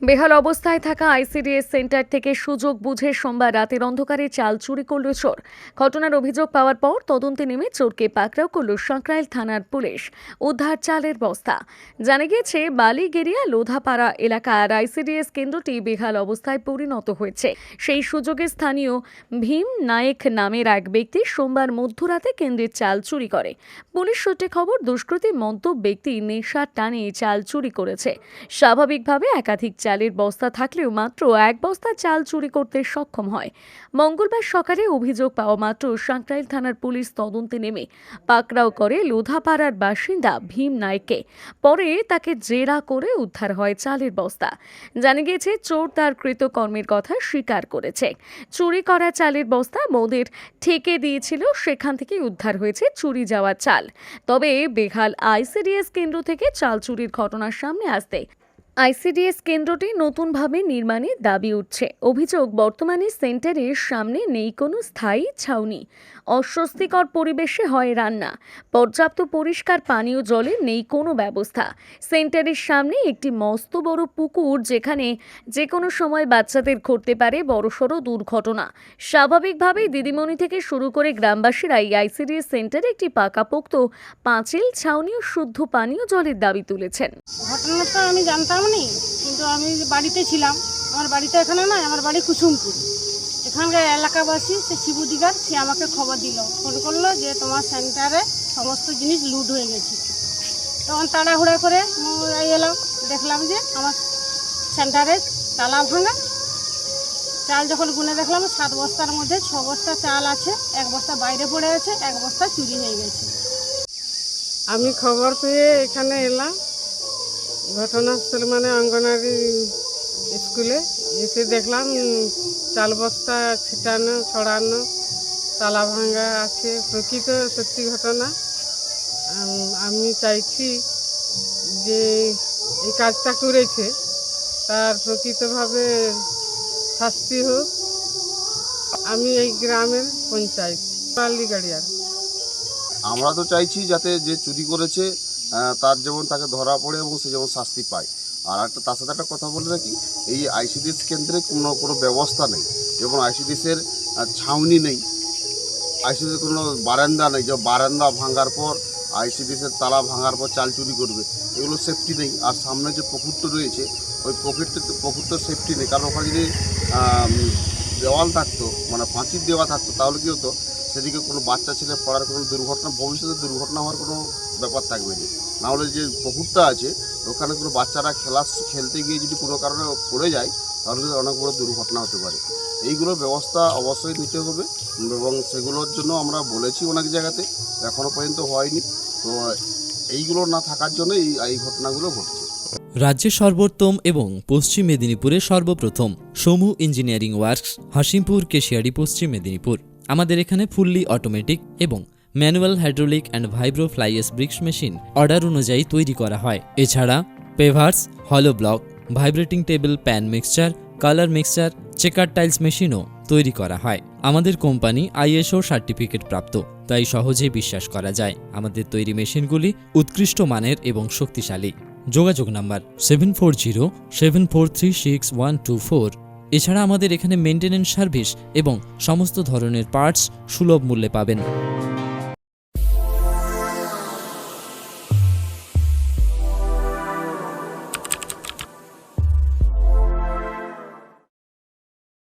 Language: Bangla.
বেহাল অবস্থায় থাকা আইসিডিএস সেন্টার থেকে সুযোগ বুঝে সোমবার রাতের অন্ধকারে চাল চুরি করল চোর। ঘটনার অভিযোগ পাওয়ার পর তদন্তে নেমে চোরকে পাকড়াও করল সাঁকরাইল থানার পুলিশ। উদ্ধার চালের বস্তা। জানা গিয়েছে, বালিগেরিয়া লোধাপাড়া এলাকার আইসিডিএস কেন্দ্রটি বেহাল অবস্থায় পরিণত হয়েছে। সেই সুযোগে স্থানীয় ভীম নায়েক নামের এক ব্যক্তি সোমবার মধ্যরাতে কেন্দ্রের চাল চুরি করে। পুলিশ সূত্রে খবর, দুষ্কৃতী মন্তব্য ব্যক্তি নেশার টানে চাল চুরি করেছে। স্বাভাবিকভাবে একাধিক চালের বস্তা থাকলেও মাত্র এক বস্তা চাল চুরি করতে সক্ষম হয়। মঙ্গলবার সকালে অভিযোগ পাওয়া মাত্র সাঁকরাইল থানার পুলিশ তদন্তে নেমে পাকড়াও করে লোধাপাড়ার বাসিন্দা ভীম নায়েককে। পরে তাকে জেরা করে উদ্ধার হয় চালের বস্তা। জানা গিয়েছে, চোর তার কৃতকর্মের কথা স্বীকার করেছে। চুরি করা চালের বস্তা মদের ঠেকে দিয়েছিল, সেখান থেকে উদ্ধার হয়েছে চুরি যাওয়া চাল। তবে বেহাল আইসিডিএস কেন্দ্র থেকে চাল চুরির ঘটনার সামনে আসতে আইসিডিএস কেন্দ্রটি নতুনভাবে নির্মাণের দাবি উঠছে। অভিযোগ, বর্তমানে সেন্টারের সামনে নেই কোনো স্থায়ী ছাউনি। অস্বস্তিকর পরিবেশে হয় রান্না। পর্যাপ্ত পরিষ্কার পানীয় জলের নেই কোনো ব্যবস্থা। সেন্টারের সামনে একটি মস্ত বড় পুকুর, যেখানে যে কোনো সময় বাচ্চাদের ঘটতে পারে বড়সড় দুর্ঘটনা। স্বাভাবিকভাবেই দিদিমণি থেকে শুরু করে গ্রামবাসীরা এই আইসিডিএস সেন্টারে একটি পাকাপোক্ত পাঁচিল, ছাউনি ও শুদ্ধ পানীয় জলের দাবি তুলেছেন। ঘটনাটা আমি জানতাম না, কিন্তু আমি বাড়িতে ছিলাম। আমার বাড়িতে এখানে নয়, আমার বাড়ি কুসুমপুর। এখানকার এলাকাবাসী সে শিবুদিগার, সে আমাকে খবর দিল, ফোন করলো যে তোমার সেন্টারে সমস্ত জিনিস লুট হয়ে গেছে। তখন তাড়াহুড়া করে এলাম, দেখলাম যে আমার সেন্টারে তালা ভাঙা। চাল যখন গুনে দেখলাম 7 বস্তার মধ্যে 6 বস্তা চাল আছে, 1 বস্তা বাইরে পড়ে আছে, 1 বস্তা চুরি হয়ে গেছে। আমি খবর পেয়ে এখানে এলাম ঘটনাস্থলে, মানে অঙ্গনারী স্কুলে এসে দেখলাম চাল বস্তা ছিটানো, ছড়ানো, তালা ভাঙা আছে। প্রকৃত সত্যি ঘটনা। আমি চাইছি যে এই কাজটা করেছে তার প্রকৃতভাবে শাস্তি হোক। আমি এই গ্রামের পঞ্চায়েত বালিগেরিয়া। আমরা তো চাইছি যাতে যে চুরি করেছে তার যেমন তাকে ধরা পড়ে এবং সে যেমন শাস্তি পায়। আর একটা তার সাথে একটা কথা বলে রাখি, এই আইসিডিএস কেন্দ্রে কোনো ব্যবস্থা নেই, এবং আইসিডিএসের ছাউনি নেই, আইসিডিএসের কোনো বারান্দা নেই। যে বারান্দা ভাঙার পর আইসিডিএসের তালা ভাঙার পর চাল চুরি করবে, এগুলো সেফটি নেই। আর সামনে যে পুকুরটা রয়েছে, ওই পুকুরটার সেফটি নেই। কারণ ওখানে যদি দেওয়াল থাকতো, মানে পাঁচিল দেওয়া থাকতো, তাহলে কী হতো, সেদিকে কোনো বাচ্চা ছেলে পড়ার কোনো দুর্ঘটনা, ভবিষ্যতে দুর্ঘটনা হওয়ার কোনো ব্যাপার থাকবে না। নাহলে যে পুকুরটা আছে ওখানে কোনো বাচ্চারা খেলতে গিয়ে যদি কোনো কারণে পড়ে যায়, তাহলে অনেক বড় দুর্ঘটনা হতে পারে। এইগুলোর ব্যবস্থা অবশ্যই নিতে হবে, এবং সেগুলোর জন্য আমরা বলেছি অনেক জায়গাতে, এখনও পর্যন্ত হয়নি। তো এইগুলো না থাকার জন্য এই ঘটনাগুলো ঘটছে। রাজ্যের সর্বোত্তম এবং পশ্চিম মেদিনীপুরে সর্বপ্রথম সমু ইঞ্জিনিয়ারিং ওয়ার্কস, হাসিমপুর, কেশিয়ারি, পশ্চিম মেদিনীপুর। আমাদের এখানে ফুললি অটোমেটিক এবং manual hydraulic and vibro fly ash bricks machine order অনুযায়ী তৈরি করা হয়। এছাড়া পেভার্স, হলো block, vibrating table, pan mixture, colour mixture, checker tiles মেশিনও তৈরি করা হয়। আমাদের কোম্পানি ISO সার্টিফিকেট প্রাপ্ত, তাই সহজেই বিশ্বাস করা যায়। আমাদের তৈরি মেশিনগুলি উৎকৃষ্ট মানের এবং শক্তিশালী। যোগাযোগ নাম্বার 7407436124। এছাড়া আমাদের এখানে মেইনটেনেন্স সার্ভিস এবং সমস্ত ধরনের পার্টস সুলভ মূল্যে পাবেন।